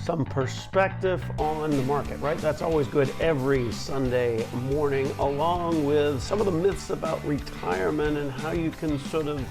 some perspective on the market, right? That's always good every Sunday morning, along with some of the myths about retirement and how you can sort of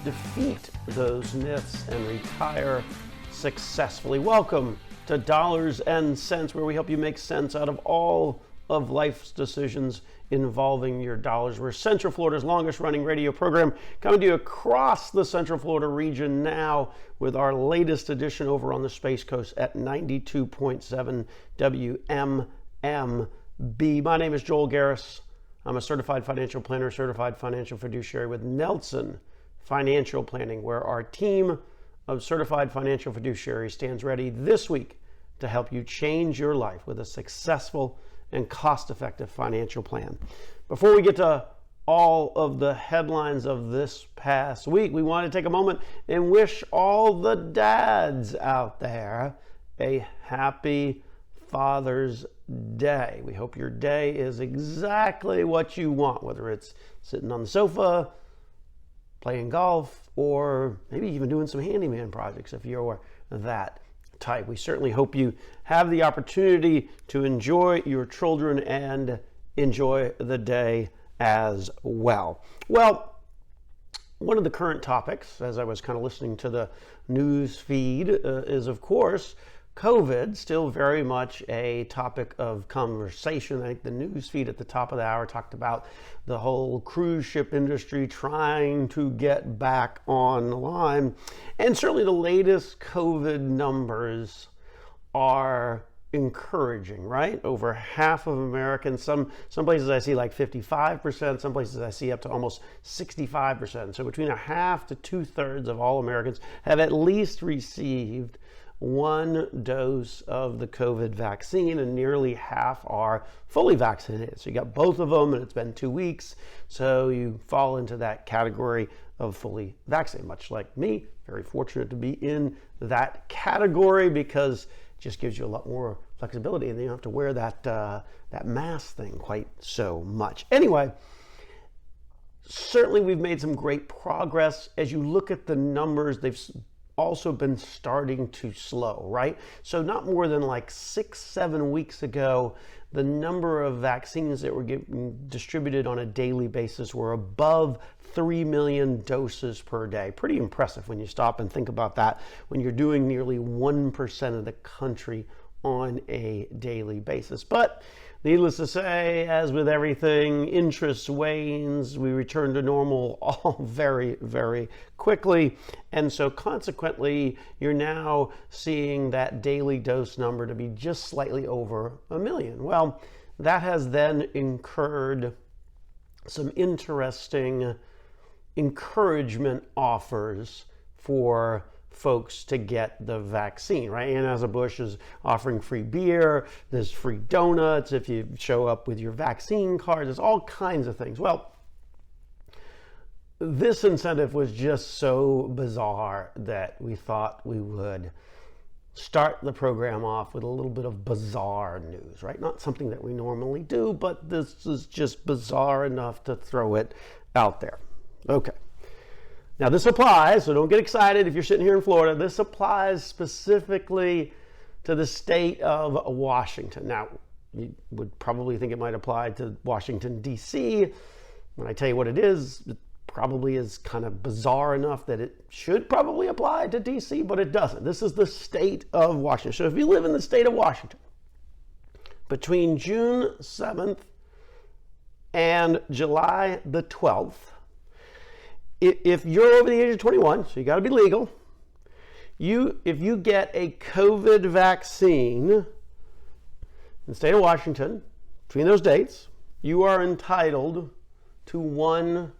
defeat those myths and retire successfully. Welcome to Dollars and Cents, where we help you make sense out of all of life's decisions involving your dollars. We're Central Florida's longest running radio program, coming to you across the Central Florida region now with our latest edition over on the Space Coast at 92.7 WMMB. My name is Joel Garris. I'm a certified financial planner, certified financial fiduciary with Nelson Financial Planning, where our team of certified financial fiduciaries stands ready this week to help you change your life with a successful and cost-effective financial plan. Before we get to all of the headlines of this past week, we want to take a moment and wish all the dads out there a happy Father's Day. We hope your day is exactly what you want, whether it's sitting on the sofa, playing golf, or maybe even doing some handyman projects if you're that type. We certainly hope you have the opportunity to enjoy your children and enjoy the day as well. Well, one of the current topics, as I was kind of listening to the news feed, is of course COVID, still very much a topic of conversation. I think the news feed at the top of the hour talked about the whole cruise ship industry trying to get back online. And certainly the latest COVID numbers are encouraging, right? Over half of Americans, some places I see like 55%, some places I see up to almost 65%. So between a half to 2/3 of all Americans have at least received one dose of the COVID vaccine, and nearly half are fully vaccinated. So you got both of them, and it's been 2 weeks. So you fall into that category of fully vaccinated, much like me. Very fortunate to be in that category because it just gives you a lot more flexibility, and you don't have to wear that mask thing quite so much. Anyway, certainly we've made some great progress. As you look at the numbers, they've also been starting to slow, right? So not more than like 6-7 weeks ago, the number of vaccines that were getting distributed on a daily basis were above 3 million doses per day. Pretty impressive when you stop and think about that, when you're doing nearly 1% of the country on a daily basis. But needless to say, as with everything, interest wanes, we return to normal all very, very quickly. And so consequently, you're now seeing that daily dose number to be just slightly over 1 million. Well, that has then incurred some interesting encouragement offers for folks to get the vaccine, right? Anheuser-Busch is offering free beer, there's free donuts if you show up with your vaccine card, there's all kinds of things. Well, this incentive was just so bizarre that we thought we would start the program off with a little bit of bizarre news, right? Not something that we normally do, but this is just bizarre enough to throw it out there. Okay. Now this applies, so don't get excited if you're sitting here in Florida. This applies specifically to the state of Washington. Now, you would probably think it might apply to Washington, D.C. When I tell you what it probably is kind of bizarre enough that it should probably apply to D.C., but it doesn't. This is the state of Washington. So if you live in the state of Washington, between June 7th and July the 12th, if you're over the age of 21, so you got to be legal, if you get a COVID vaccine in the state of Washington, between those dates, you are entitled to one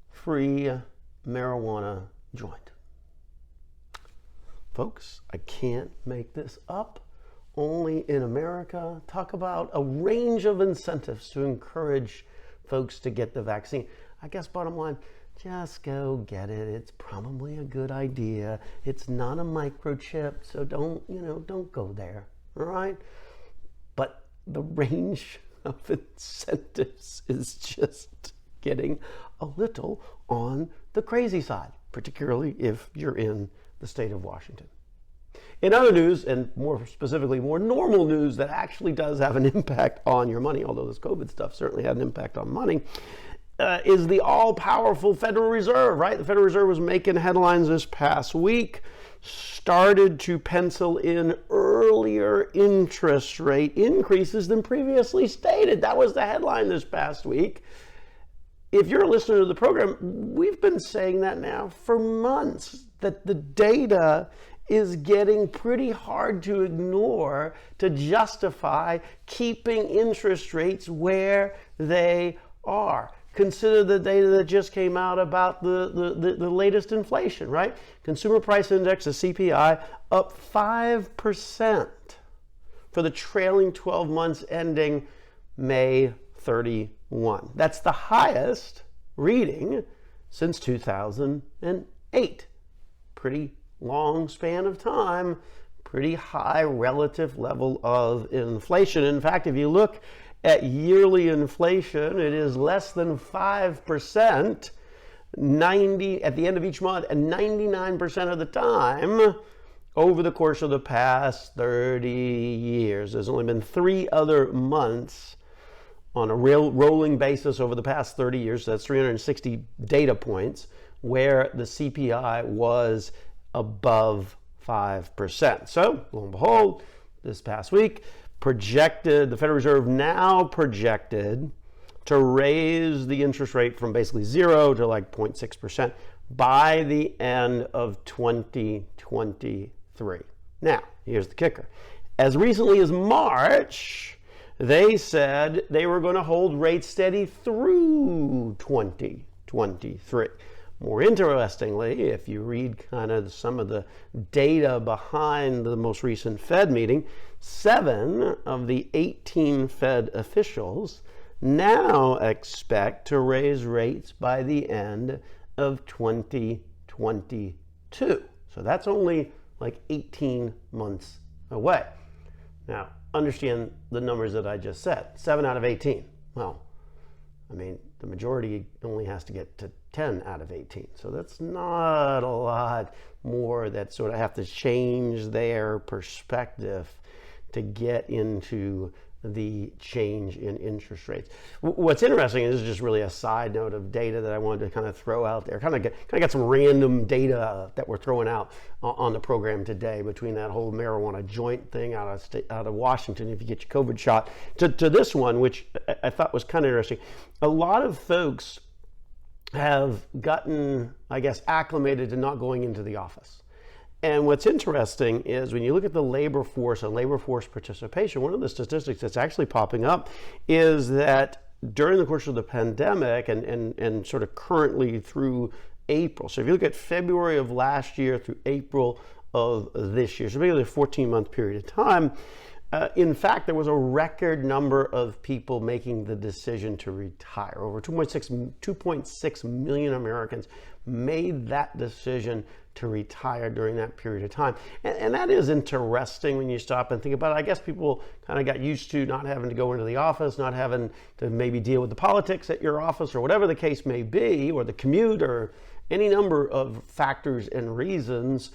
free marijuana joint. Folks, I can't make this up. Only in America. Talk about a range of incentives to encourage folks to get the vaccine. I guess bottom line, just go get it. It's probably a good idea. It's not a microchip, so don't go there, all right? But the range of incentives is just getting a little on the crazy side, particularly if you're in the state of Washington. In other news, and more specifically, more normal news that actually does have an impact on your money, although this COVID stuff certainly had an impact on money, is the all-powerful Federal Reserve, right? The Federal Reserve was making headlines this past week, started to pencil in earlier interest rate increases than previously stated. That was the headline this past week. If you're a listener to the program, we've been saying that now for months, that the data is getting pretty hard to ignore to justify keeping interest rates where they are. Consider the data that just came out about the latest inflation, right? Consumer Price Index, the CPI, up 5% for the trailing 12 months ending May 31. That's the highest reading since 2008. Pretty long span of time, pretty high relative level of inflation. In fact, if you look at yearly inflation, it is less than 5%, at the end of each month, and 99% of the time over the course of the past 30 years. There's only been 3 other months on a rolling basis over the past 30 years, so that's 360 data points, where the CPI was above 5%. So, lo and behold, this past week, the Federal Reserve now projected to raise the interest rate from basically 0 to like 0.6% by the end of 2023. Now, here's the kicker. As recently as March, they said they were going to hold rates steady through 2023. More interestingly, if you read kind of some of the data behind the most recent Fed meeting, 7 of the 18 Fed officials now expect to raise rates by the end of 2022. So that's only like 18 months away. Now, understand the numbers that I just said. 7 out of 18. Well, I mean, the majority only has to get to 10 out of 18. So that's not a lot more that sort of have to change their perspective to get into the change in interest rates. What's interesting, and this is just really a side note of data that I wanted to kind of throw out there. Kind of got some random data that we're throwing out on the program today, between that whole marijuana joint thing out of Washington, if you get your COVID shot, to this one, which I thought was kind of interesting. A lot of folks have gotten, I guess, acclimated to not going into the office. And what's interesting is when you look at the labor force and labor force participation, one of the statistics that's actually popping up is that during the course of the pandemic and sort of currently through April, so if you look at February of last year through April of this year, so basically a 14-month period of time, in fact, there was a record number of people making the decision to retire. Over 2.6 million Americans made that decision to retire during that period of time. And that is interesting when you stop and think about it. I guess people kind of got used to not having to go into the office, not having to maybe deal with the politics at your office or whatever the case may be, or the commute, or any number of factors and reasons.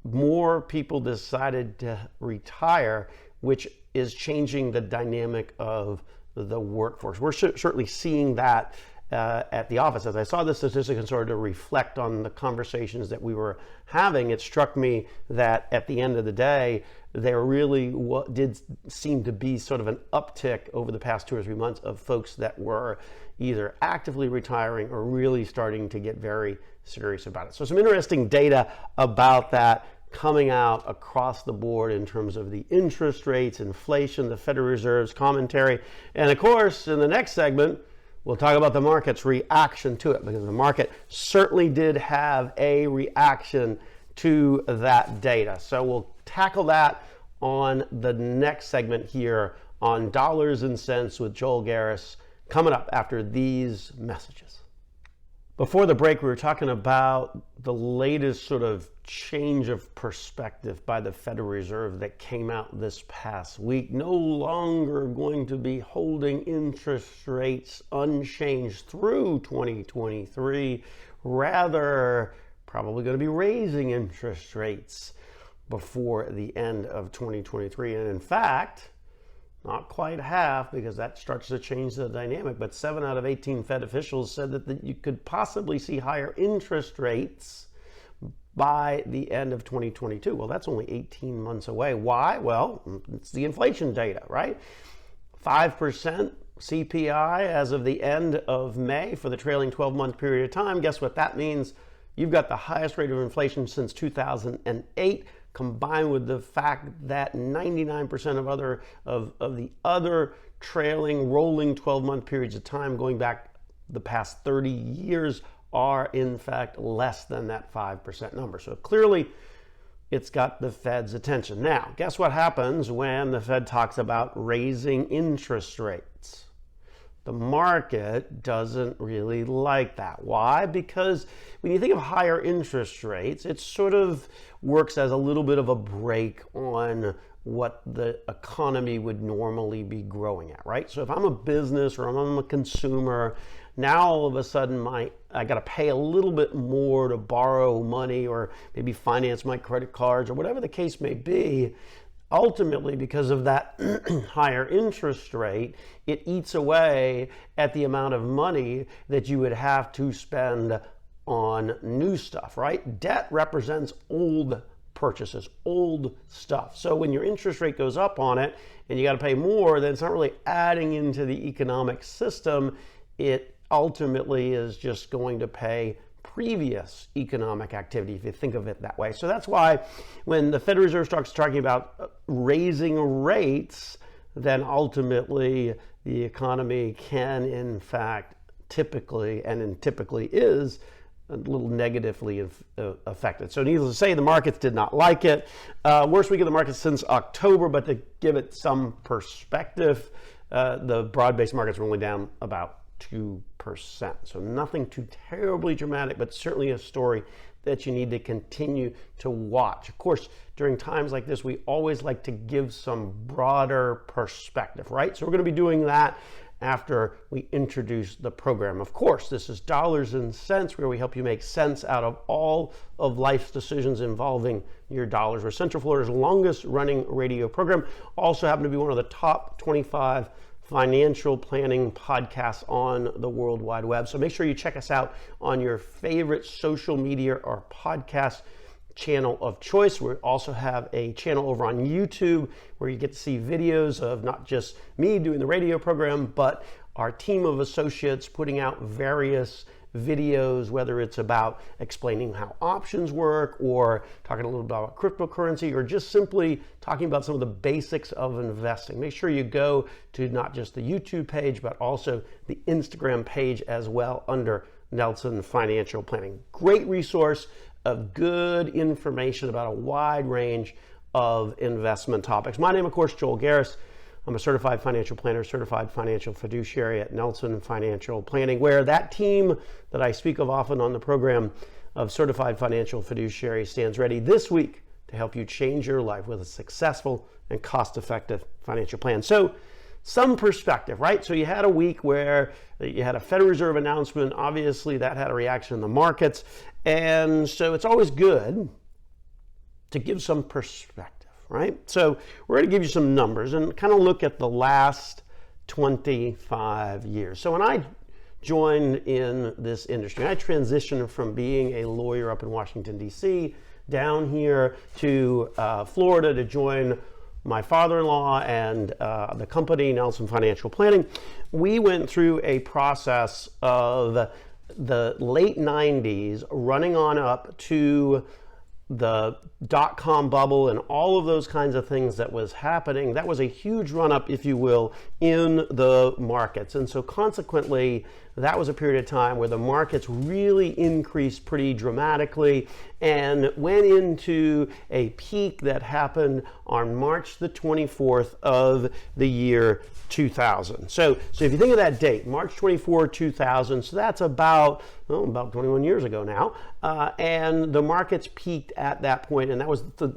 More people decided to retire, which is changing the dynamic of the workforce. We're certainly seeing that at the office. As I saw the statistics and started to reflect on the conversations that we were having, it struck me that at the end of the day, there really did seem to be sort of an uptick over the past 2 or 3 months of folks that were either actively retiring or really starting to get very serious about it. So some interesting data about that coming out across the board in terms of the interest rates, inflation, the Federal Reserve's commentary. And of course, in the next segment, we'll talk about the market's reaction to it, because the market certainly did have a reaction to that data. So we'll tackle that on the next segment here on Dollars and Cents with Joel Garris, coming up after these messages. Before the break, we were talking about the latest sort of change of perspective by the Federal Reserve that came out this past week. No longer going to be holding interest rates unchanged through 2023. Rather, probably going to be raising interest rates before the end of 2023. And in fact, not quite half, because that starts to change the dynamic, but 7 out of 18 Fed officials said that you could possibly see higher interest rates by the end of 2022. Well, that's only 18 months away. Why? Well, it's the inflation data, right? 5% CPI as of the end of May for the trailing 12-month period of time. Guess what that means? You've got the highest rate of inflation since 2008, combined with the fact that 99% of the other trailing rolling 12-month periods of time going back the past 30 years are in fact less than that 5% number. So clearly it's got the Fed's attention. Now, guess what happens when the Fed talks about raising interest rates? The market doesn't really like that. Why? Because when you think of higher interest rates, it sort of works as a little bit of a brake on what the economy would normally be growing at, right? So if I'm a business or I'm a consumer, now all of a sudden I got to pay a little bit more to borrow money or maybe finance my credit cards or whatever the case may be. Ultimately, because of that higher interest rate, it eats away at the amount of money that you would have to spend on new stuff, right? Debt represents old purchases, old stuff. So when your interest rate goes up on it and you got to pay more, then it's not really adding into the economic system. It ultimately is just going to pay previous economic activity, if you think of it that way. So that's why when the Federal Reserve starts talking about raising rates, then ultimately the economy can in fact typically is a little negatively affected. So needless to say, the markets did not like it. Worst week of the market since October, but to give it some perspective, the broad-based markets were only down about 2%. So nothing too terribly dramatic, but certainly a story that you need to continue to watch. Of course, during times like this, we always like to give some broader perspective, right? So we're going to be doing that after we introduce the program. Of course, this is Dollars and Cents, where we help you make sense out of all of life's decisions involving your dollars. We're Central Florida's longest running radio program. Also happen to be one of the top 25 financial planning podcasts on the World Wide Web. So make sure you check us out on your favorite social media or podcast channel of choice. We also have a channel over on YouTube where you get to see videos of not just me doing the radio program, but our team of associates putting out various videos, whether it's about explaining how options work or talking a little bit about cryptocurrency or just simply talking about some of the basics of investing. Make sure you go to not just the YouTube page, but also the Instagram page as well under Nelson Financial Planning. Great resource of good information about a wide range of investment topics. My name, of course, Joel Garris. I'm a certified financial planner, certified financial fiduciary at Nelson Financial Planning, where that team that I speak of often on the program of certified financial fiduciary stands ready this week to help you change your life with a successful and cost-effective financial plan. So some perspective, right? So you had a week where you had a Federal Reserve announcement. Obviously, that had a reaction in the markets. And so it's always good to give some perspective. Right? So we're going to give you some numbers and kind of look at the last 25 years. So when I joined in this industry, I transitioned from being a lawyer up in Washington, D.C., down here to Florida to join my father-in-law and the company, Nelson Financial Planning. We went through a process of the late 90s running on up to the dot-com bubble and all of those kinds of things that was happening. That was a huge run-up, if you will, in the markets. And so consequently, that was a period of time where the markets really increased pretty dramatically and went into a peak that happened on March the 24th of the year 2000. So if you think of that date, March 24, 2000, so that's about 21 years ago now, and the markets peaked at that point, and that was the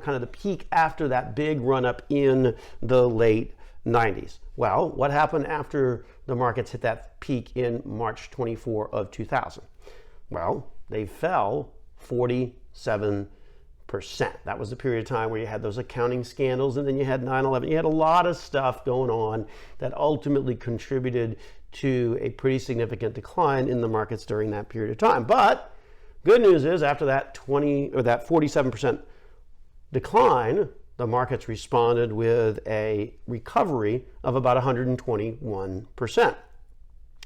kind of the peak after that big run up in the late 90s. Well, what happened after the markets hit that peak in March 24 of 2000? Well, they fell 47%. That was the period of time where you had those accounting scandals, and then you had 9/11. You had a lot of stuff going on that ultimately contributed to a pretty significant decline in the markets during that period of time. But good news is, after that 47% decline, the markets responded with a recovery of about 121%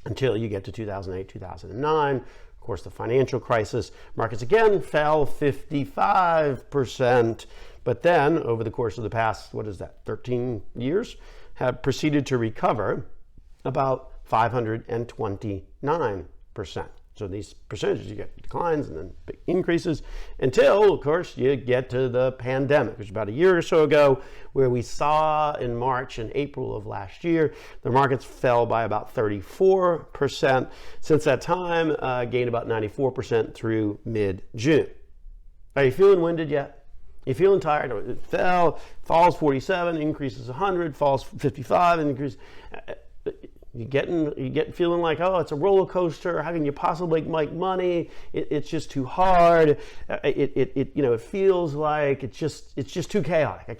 until you get to 2008, 2009. Of course, the financial crisis, markets again fell 55%, but then over the course of the past, 13 years, have proceeded to recover about 529%. So these percentages, you get declines and then big increases until, of course, you get to the pandemic, which was about a year or so ago, where we saw in March and April of last year, the markets fell by about 34%. Since that time, gained about 94% through mid-June. Are you feeling winded yet? You feeling tired? It falls 47, increases 100, falls 55, increases. You get feeling like, oh, it's a roller coaster. How can you possibly make money? It's just too hard. It feels like it's just too chaotic. I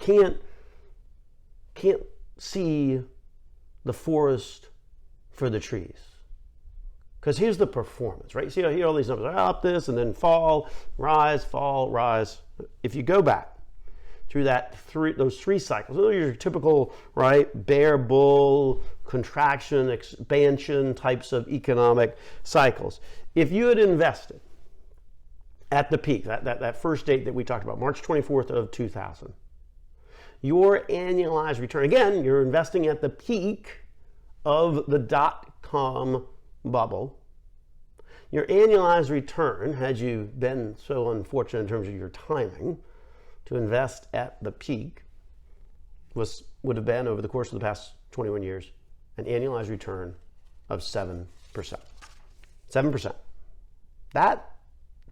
can't see the forest for the trees. Because here's the performance, right? You see, I hear all these numbers up this and then fall, rise, fall, rise. If you go back through those three cycles, those are your typical, right, bear, bull, contraction, expansion types of economic cycles. If you had invested at the peak, that first date that we talked about, March 24th of 2000, your annualized return, again, you're investing at the peak of the dot-com bubble. Your annualized return, had you been so unfortunate in terms of your timing to invest at the peak, would have been, over the course of the past 21 years, an annualized return of 7%. 7%. That's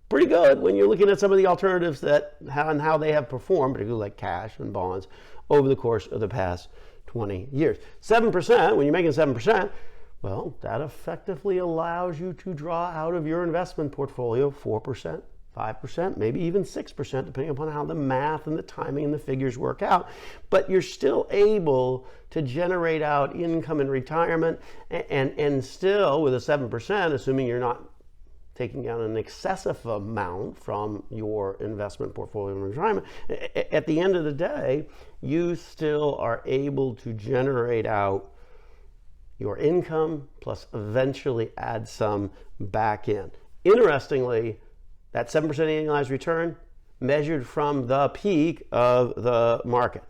pretty good when you're looking at some of the alternatives how they have performed, particularly like cash and bonds, over the course of the past 20 years. 7%, when you're making 7%, well, that effectively allows you to draw out of your investment portfolio 4%, 5%, maybe even 6%, depending upon how the math and the timing and the figures work out. But you're still able to generate out income in retirement, and still with a 7%, assuming you're not taking down an excessive amount from your investment portfolio in retirement, at the end of the day, you still are able to generate out your income plus eventually add some back in. Interestingly, that 7% annualized return measured from the peak of the market.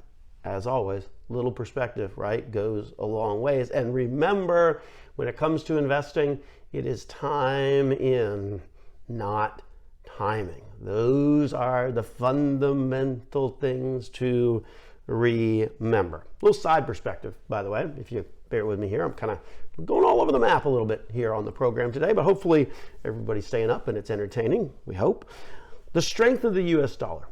As always, little perspective, right, goes a long ways. And remember, when it comes to investing, it is time in, not timing. Those are the fundamental things to remember. A little side perspective, by the way, if you bear with me here. I'm kind of going all over the map a little bit here on the program today, but hopefully everybody's staying up and it's entertaining, we hope. The strength of the US dollar.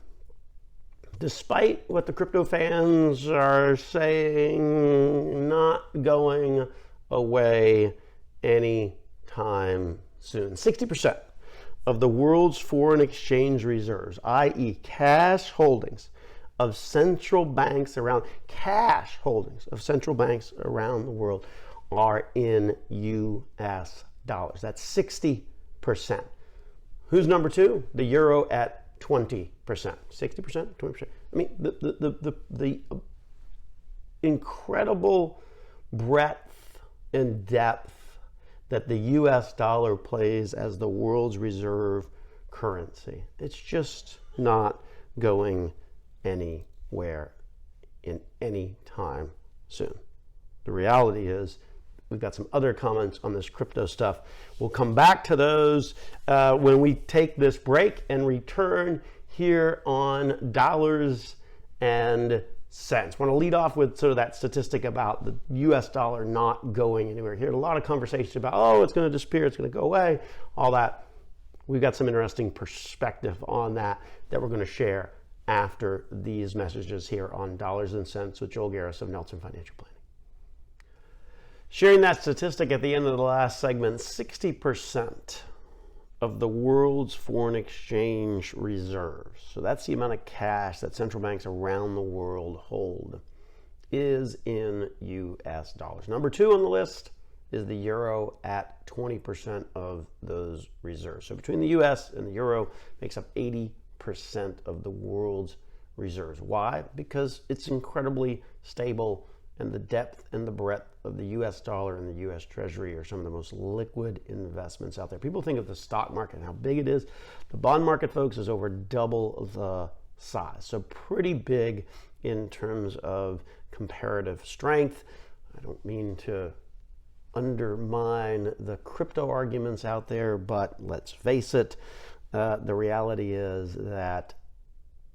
Despite what the crypto fans are saying, not going away anytime soon. 60% of the world's foreign exchange reserves, i.e. cash holdings of central banks around, the world are in US dollars. That's 60%. Who's number two? The euro at 20%. 60%, 20%. I mean, the incredible breadth and depth that the US dollar plays as the world's reserve currency. It's just not going anywhere in any time soon. The reality is, we've got some other comments on this crypto stuff. We'll come back to those when we take this break and return here on Dollars and Cents. I want to lead off with sort of that statistic about the US dollar not going anywhere. Heard a lot of conversations about, oh, it's going to disappear, it's going to go away, all that. We've got some interesting perspective on that we're going to share after these messages here on Dollars and Cents with Joel Garris of Nelson Financial Planning. Sharing that statistic at the end of the last segment, 60% of the world's foreign exchange reserves, so that's the amount of cash that central banks around the world hold, is in US dollars. Number 2 on the list is the euro at 20% of those reserves. So between the US and the euro makes up 80% of the world's reserves. Why? Because it's incredibly stable, and the depth and the breadth of the US dollar and the US Treasury are some of the most liquid investments out there. People think of the stock market and how big it is. The bond market, folks, is over double the size. So pretty big in terms of comparative strength. I don't mean to undermine the crypto arguments out there, but let's face it, the reality is that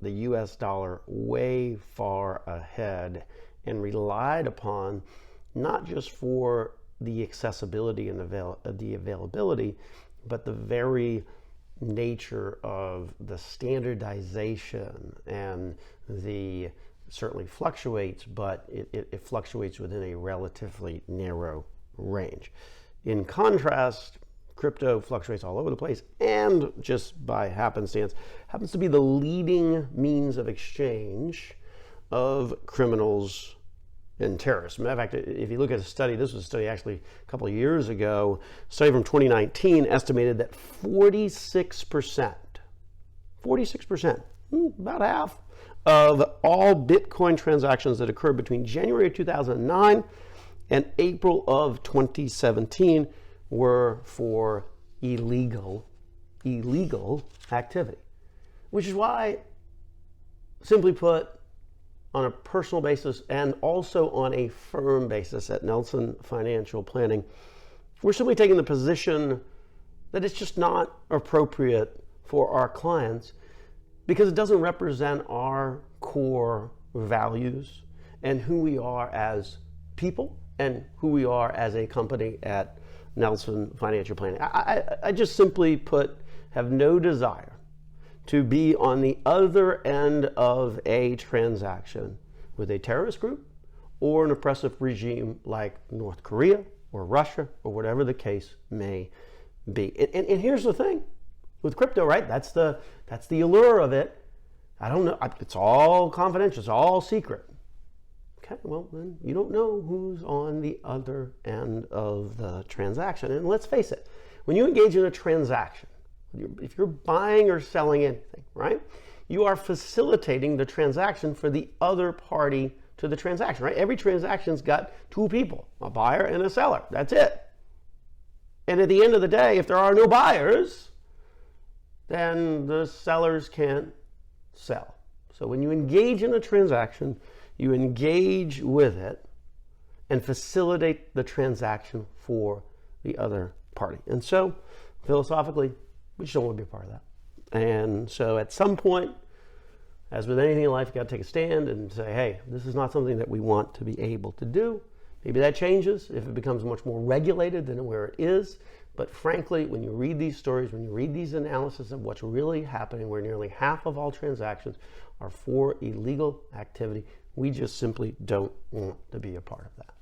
the US dollar way far ahead and relied upon not just for the accessibility and the availability, but the very nature of the standardization, and the certainly fluctuates, but it fluctuates within a relatively narrow range. In contrast, crypto fluctuates all over the place, and just by happenstance happens to be the leading means of exchange of criminals and terrorists. Matter of fact, if you look at a study, this was a study actually a couple of years ago, a study from 2019 estimated that 46%, about half of all Bitcoin transactions that occurred between January 2009 and April of 2017 were for illegal activity. Which is why, simply put, on a personal basis and also on a firm basis at Nelson Financial Planning, we're simply taking the position that it's just not appropriate for our clients because it doesn't represent our core values and who we are as people and who we are as a company at Nelson Financial Planning. I just simply put have no desire to be on the other end of a transaction with a terrorist group or an oppressive regime like North Korea or Russia or whatever the case may be. And here's the thing with crypto, right? That's the allure of it. I don't know. It's all confidential. It's all secret. Okay, well, then you don't know who's on the other end of the transaction. And let's face it, when you engage in a transaction, if you're buying or selling anything, right, you are facilitating the transaction for the other party to the transaction, right? Every transaction's got two people, a buyer and a seller. That's it. And at the end of the day, if there are no buyers, then the sellers can't sell. So when you engage in a transaction, you engage with it and facilitate the transaction for the other party. And so, philosophically, we just don't want to be a part of that. And so at some point, as with anything in life, you got to take a stand and say, hey, this is not something that we want to be able to do. Maybe that changes if it becomes much more regulated than where it is. But frankly, when you read these stories, when you read these analysis of what's really happening, where nearly half of all transactions are for illegal activity, we just simply don't want to be a part of that.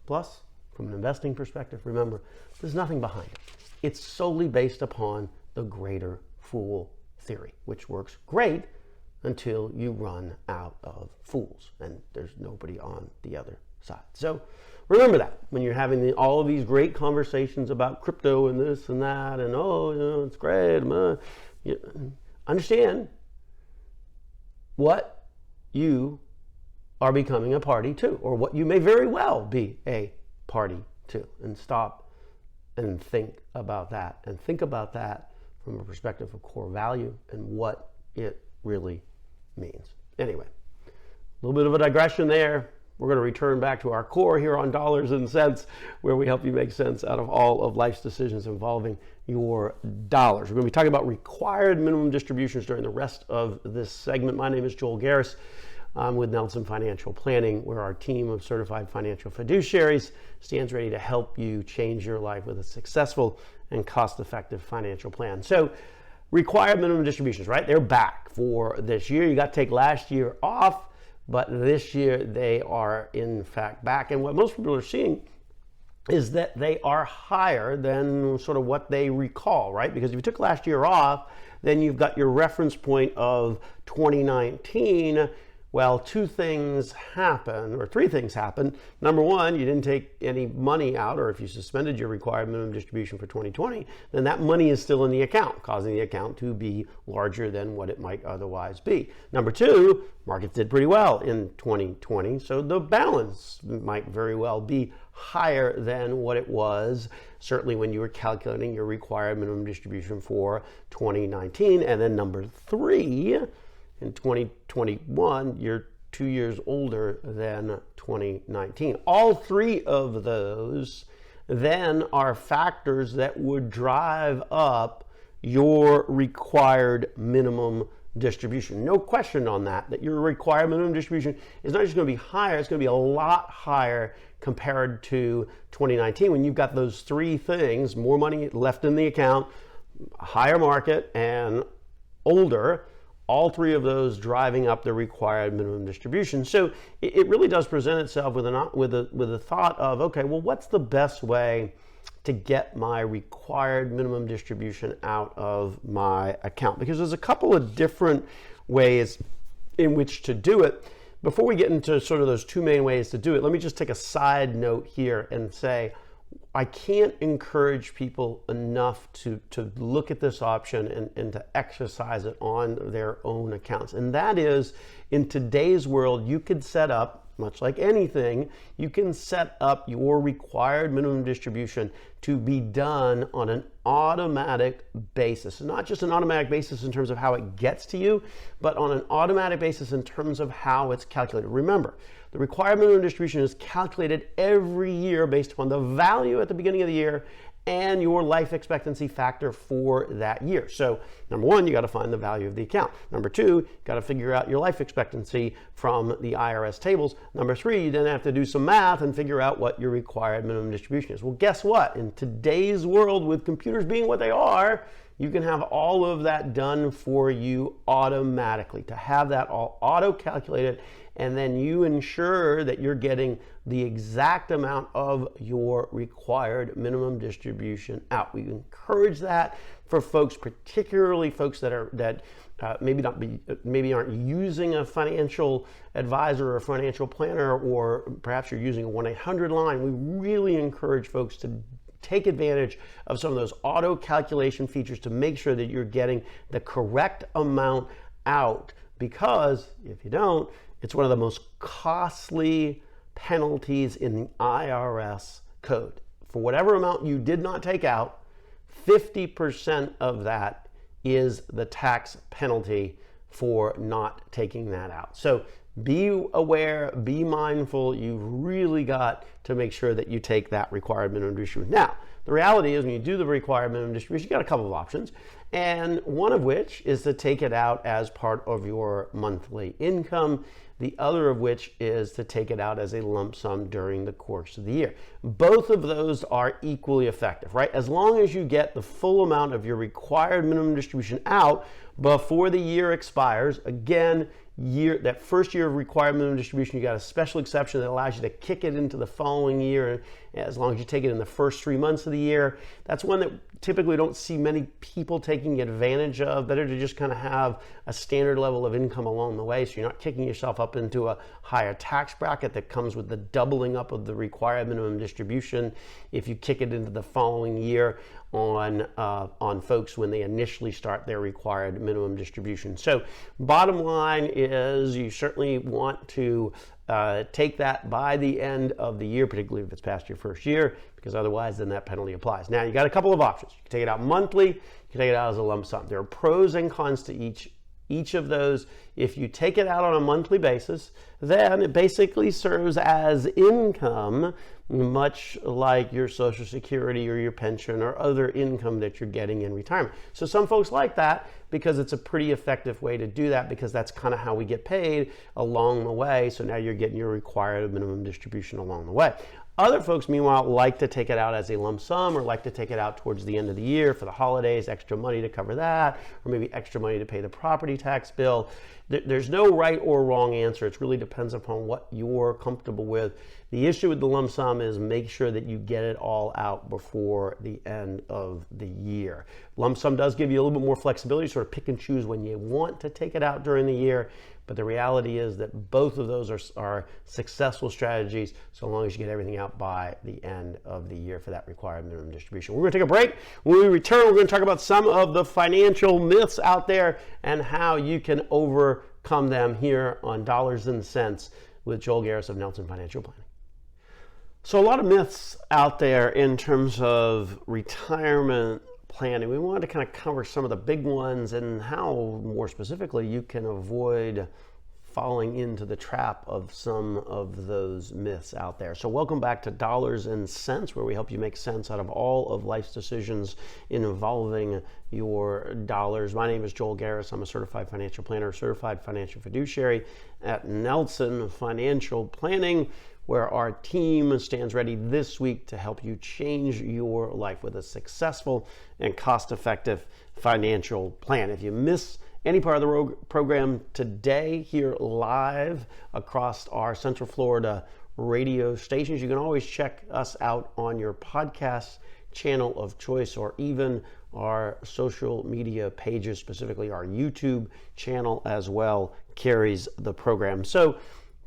Plus, from an investing perspective, remember, there's nothing behind it. It's solely based upon the greater fool theory, which works great until you run out of fools and there's nobody on the other side. So remember that when you're having all of these great conversations about crypto and this and that, and it's great. Understand what you are becoming a party to, or what you may very well be a party to, and stop and think about that, and think about that from a perspective of core value and what it really means. Anyway, a little bit of a digression there. We're going to return back to our core here on Dollars and Cents, where we help you make sense out of all of life's decisions involving your dollars. We're going to be talking about required minimum distributions during the rest of this segment. My name is Joel Garris. I'm with Nelson Financial Planning, where our team of certified financial fiduciaries stands ready to help you change your life with a successful and cost-effective financial plan. So, required minimum distributions, right? They're back for this year. You got to take last year off, but this year they are in fact back. And what most people are seeing is that they are higher than sort of what they recall, right? Because if you took last year off, then you've got your reference point of 2019. Well, two things happen, or three things happen. Number one, you didn't take any money out, or if you suspended your required minimum distribution for 2020, then that money is still in the account, causing the account to be larger than what it might otherwise be. Number two, markets did pretty well in 2020, so the balance might very well be higher than what it was, certainly when you were calculating your required minimum distribution for 2019. And then number three, in 2021, you're 2 years older than 2019. All three of those then are factors that would drive up your required minimum distribution. No question on that your required minimum distribution is not just going to be higher, it's going to be a lot higher compared to 2019 when you've got those three things: more money left in the account, higher market, and older. All three of those driving up the required minimum distribution. So it really does present itself with a thought of, okay, well, what's the best way to get my required minimum distribution out of my account? Because there's a couple of different ways in which to do it. Before we get into sort of those two main ways to do it, let me just take a side note here and say, I can't encourage people enough to look at this option and to exercise it on their own accounts. And that is, in today's world, you could set up, much like anything, you can set up your required minimum distribution to be done on an automatic basis. Not just an automatic basis in terms of how it gets to you, but on an automatic basis in terms of how it's calculated. Remember, the required minimum distribution is calculated every year based upon the value at the beginning of the year and your life expectancy factor for that year. So number one, you got to find the value of the account. Number two, you got to figure out your life expectancy from the IRS tables. Number three, you then have to do some math and figure out what your required minimum distribution is. Well, guess what? In today's world, with computers being what they are, you can have all of that done for you automatically. To have that all auto-calculated, and then you ensure that you're getting the exact amount of your required minimum distribution out. We encourage that for folks, particularly folks that maybe aren't using a financial advisor or a financial planner, or perhaps you're using a 1-800 line. We really encourage folks to take advantage of some of those auto calculation features to make sure that you're getting the correct amount out, because if you don't, it's one of the most costly penalties in the IRS code. For whatever amount you did not take out, 50% of that is the tax penalty for not taking that out. So be aware, be mindful. You've really got to make sure that you take that required minimum distribution. Now, the reality is when you do the required minimum distribution, you got a couple of options, and one of which is to take it out as part of your monthly income. The other of which is to take it out as a lump sum during the course of the year. Both of those are equally effective, right? As long as you get the full amount of your required minimum distribution out before the year expires. Again, that first year of required minimum distribution, you got a special exception that allows you to kick it into the following year, as long as you take it in the first 3 months of the year. That's one that typically don't see many people taking advantage of. Better to just kind of have a standard level of income along the way, so you're not kicking yourself up into a higher tax bracket that comes with the doubling up of the required minimum distribution if you kick it into the following year on folks when they initially start their required minimum distribution. So bottom line is, you certainly want to take that by the end of the year, particularly if it's past your first year, because otherwise then that penalty applies. Now, you got a couple of options. You can take it out monthly, you can take it out as a lump sum. There are pros and cons to each of those. If you take it out on a monthly basis, then it basically serves as income, much like your Social Security or your pension or other income that you're getting in retirement. So some folks like that because it's a pretty effective way to do that, because that's kind of how we get paid along the way. So now you're getting your required minimum distribution along the way. Other folks, meanwhile, like to take it out as a lump sum, or like to take it out towards the end of the year for the holidays, extra money to cover that, or maybe extra money to pay the property tax bill. There's no right or wrong answer. It really depends upon what you're comfortable with. The issue with the lump sum is make sure that you get it all out before the end of the year. Lump sum does give you a little bit more flexibility, sort of pick and choose when you want to take it out during the year. But the reality is that both of those are successful strategies so long as you get everything out by the end of the year for that required minimum distribution. We're going to take a break. When we return, we're going to talk about some of the financial myths out there and how you can overcome them here on Dollars and Cents with Joel Garris of Nelson Financial Planning. So a lot of myths out there in terms of retirement planning. We wanted to kind of cover some of the big ones and how, more specifically, you can avoid falling into the trap of some of those myths out there. So welcome back to Dollars and Cents, where we help you make sense out of all of life's decisions involving your dollars. My name is Joel Garris. I'm a certified financial planner, certified financial fiduciary at Nelson Financial Planning, where our team stands ready this week to help you change your life with a successful and cost-effective financial plan. If you miss any part of the program today here live across our Central Florida radio stations, you can always check us out on your podcast channel of choice or even our social media pages, specifically our YouTube channel as well carries the program. So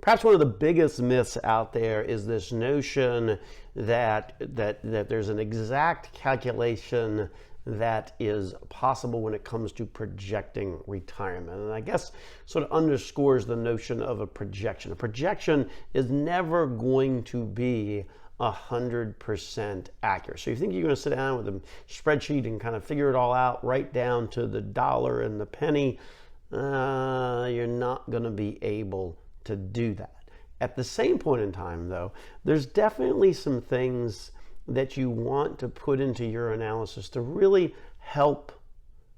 perhaps one of the biggest myths out there is this notion that there's an exact calculation that is possible when it comes to projecting retirement. And I guess sort of underscores the notion of a projection. A projection is never going to be 100% accurate. So you think you're going to sit down with a spreadsheet and kind of figure it all out right down to the dollar and the penny, you're not going to be able to do that. At the same point in time, though, there's definitely some things that you want to put into your analysis to really help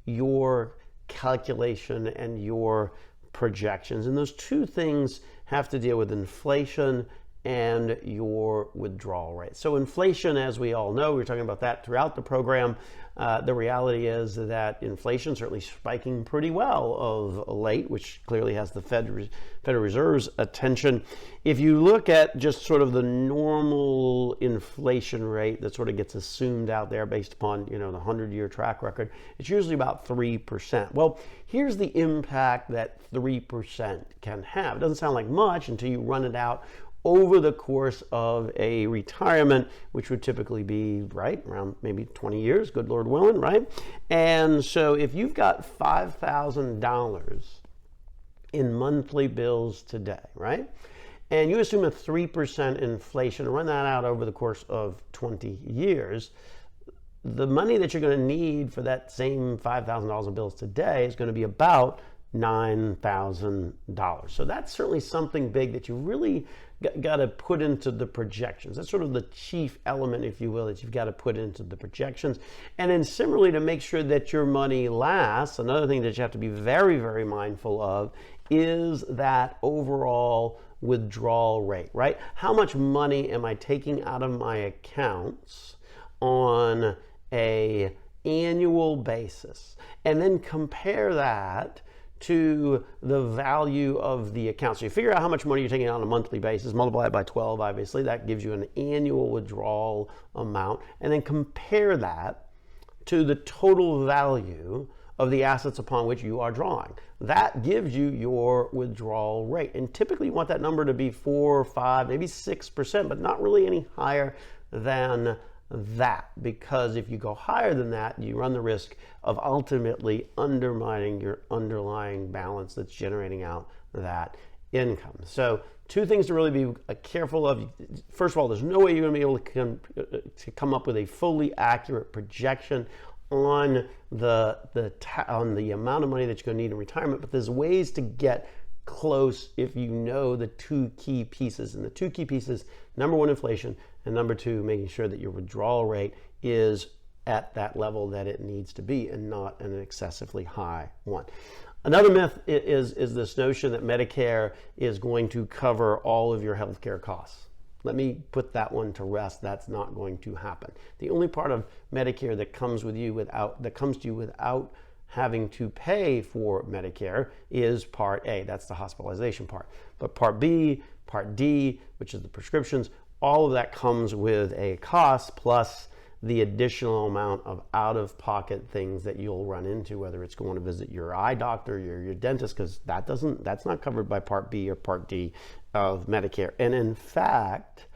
your calculation and your projections. And those two things have to deal with inflation and your withdrawal rate. So inflation, as we all know, we're talking about that throughout the program. The reality is that inflation certainly spiking pretty well of late, which clearly has the Federal Reserve's attention. If you look at just sort of the normal inflation rate that sort of gets assumed out there based upon, the 100-year track record, it's usually about 3%. Well, here's the impact that 3% can have. It doesn't sound like much until you run it out over the course of a retirement, which would typically be right around maybe 20 years, good Lord willing, right? And so if you've got $5,000 in monthly bills today, right? And you assume a 3% inflation, run that out over the course of 20 years, the money that you're going to need for that same $5,000 in bills today is going to be about $9,000. So that's certainly something big that you really got to put into the projections. That's sort of the chief element, if you will, that you've got to put into the projections. And then similarly, to make sure that your money lasts, another thing that you have to be very, very mindful of is that overall withdrawal rate, right? How much money am I taking out of my accounts on an annual basis? And then compare that to the value of the account. So you figure out how much money you're taking out on a monthly basis, multiply it by 12, obviously, that gives you an annual withdrawal amount, and then compare that to the total value of the assets upon which you are drawing. That gives you your withdrawal rate. And typically you want that number to be 4, 5, maybe 6%, but not really any higher than that, because if you go higher than that, you run the risk of ultimately undermining your underlying balance that's generating out that income. So two things to really be careful of. First of all, there's no way you're going to be able to come up with a fully accurate projection on the amount of money that you're going to need in retirement, but there's ways to get close if you know the two key pieces. And the two key pieces, number one, inflation, and number two, making sure that your withdrawal rate is at that level that it needs to be and not an excessively high one. Another myth is this notion that Medicare is going to cover all of your healthcare costs. Let me put that one to rest. That's not going to happen. The only part of Medicare that comes to you without having to pay for Medicare is Part A. That's the hospitalization part. But Part B, Part D, which is the prescriptions, all of that comes with a cost plus the additional amount of out-of-pocket things that you'll run into, whether it's going to visit your eye doctor, your dentist, because that's not covered by Part B or Part D of Medicare. And in fact,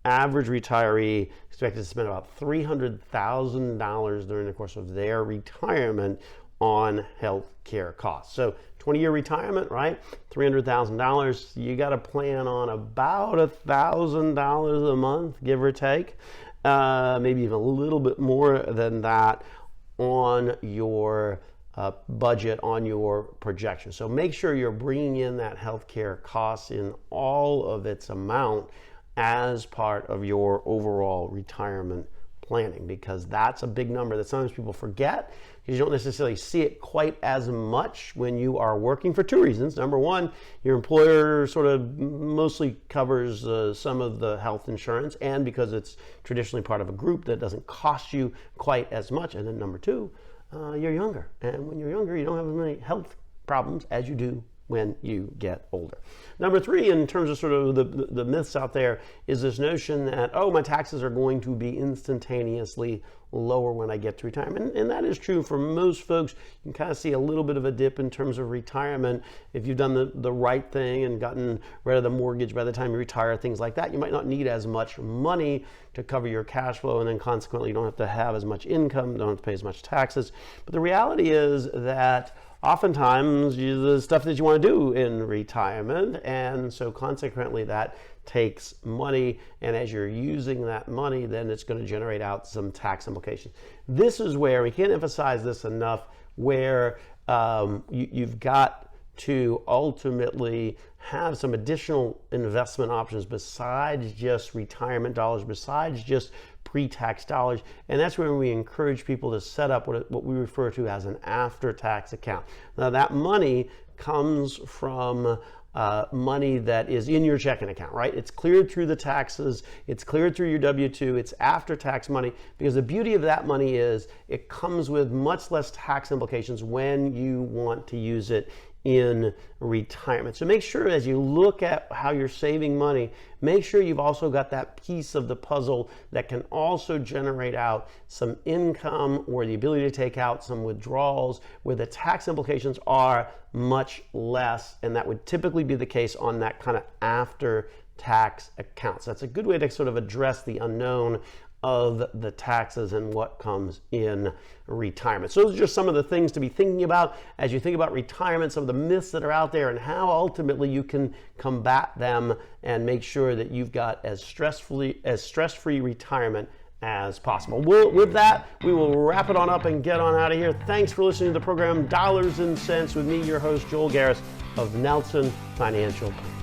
average retiree expected to spend about $300,000 during the course of their retirement on health care costs. So 20-year retirement, right? $300,000. You got to plan on about $1,000 a month, give or take. Maybe even a little bit more than that on your budget, on your projection. So make sure you're bringing in that healthcare cost in all of its amount as part of your overall retirement planning, because that's a big number that sometimes people forget because you don't necessarily see it quite as much when you are working, for two reasons. Number one, your employer sort of mostly covers some of the health insurance, and because it's traditionally part of a group that doesn't cost you quite as much. And then number two, you're younger, and when you're younger you don't have as many health problems as you do when you get older. Number three, in terms of sort of the myths out there, is this notion that, oh, my taxes are going to be instantaneously lower when I get to retirement. And that is true for most folks. You can kind of see a little bit of a dip in terms of retirement. If you've done the right thing and gotten rid of the mortgage by the time you retire, things like that, you might not need as much money to cover your cash flow, and then consequently you don't have to have as much income, don't have to pay as much taxes. But the reality is that oftentimes the stuff that you want to do in retirement, and so consequently that takes money, and as you're using that money, then it's going to generate out some tax implications. This is where, we can't emphasize this enough, where you've got to ultimately have some additional investment options besides just retirement dollars, besides just pre-tax dollars, and that's where we encourage people to set up what we refer to as an after-tax account. Now that money comes from money that is in your checking account, right? It's cleared through the taxes, it's cleared through your W-2, it's after-tax money, because the beauty of that money is it comes with much less tax implications when you want to use it in retirement. So make sure as you look at how you're saving money, make sure you've also got that piece of the puzzle that can also generate out some income or the ability to take out some withdrawals where the tax implications are much less, and that would typically be the case on that kind of after tax account. So that's a good way to sort of address the unknown of the taxes and what comes in retirement. So those are just some of the things to be thinking about as you think about retirement, some of the myths that are out there and how ultimately you can combat them and make sure that you've got as stress-free retirement as possible. With that, we will wrap it on up and get on out of here. Thanks for listening to the program Dollars and Cents with me, your host, Joel Garris of Nelson Financial Planning.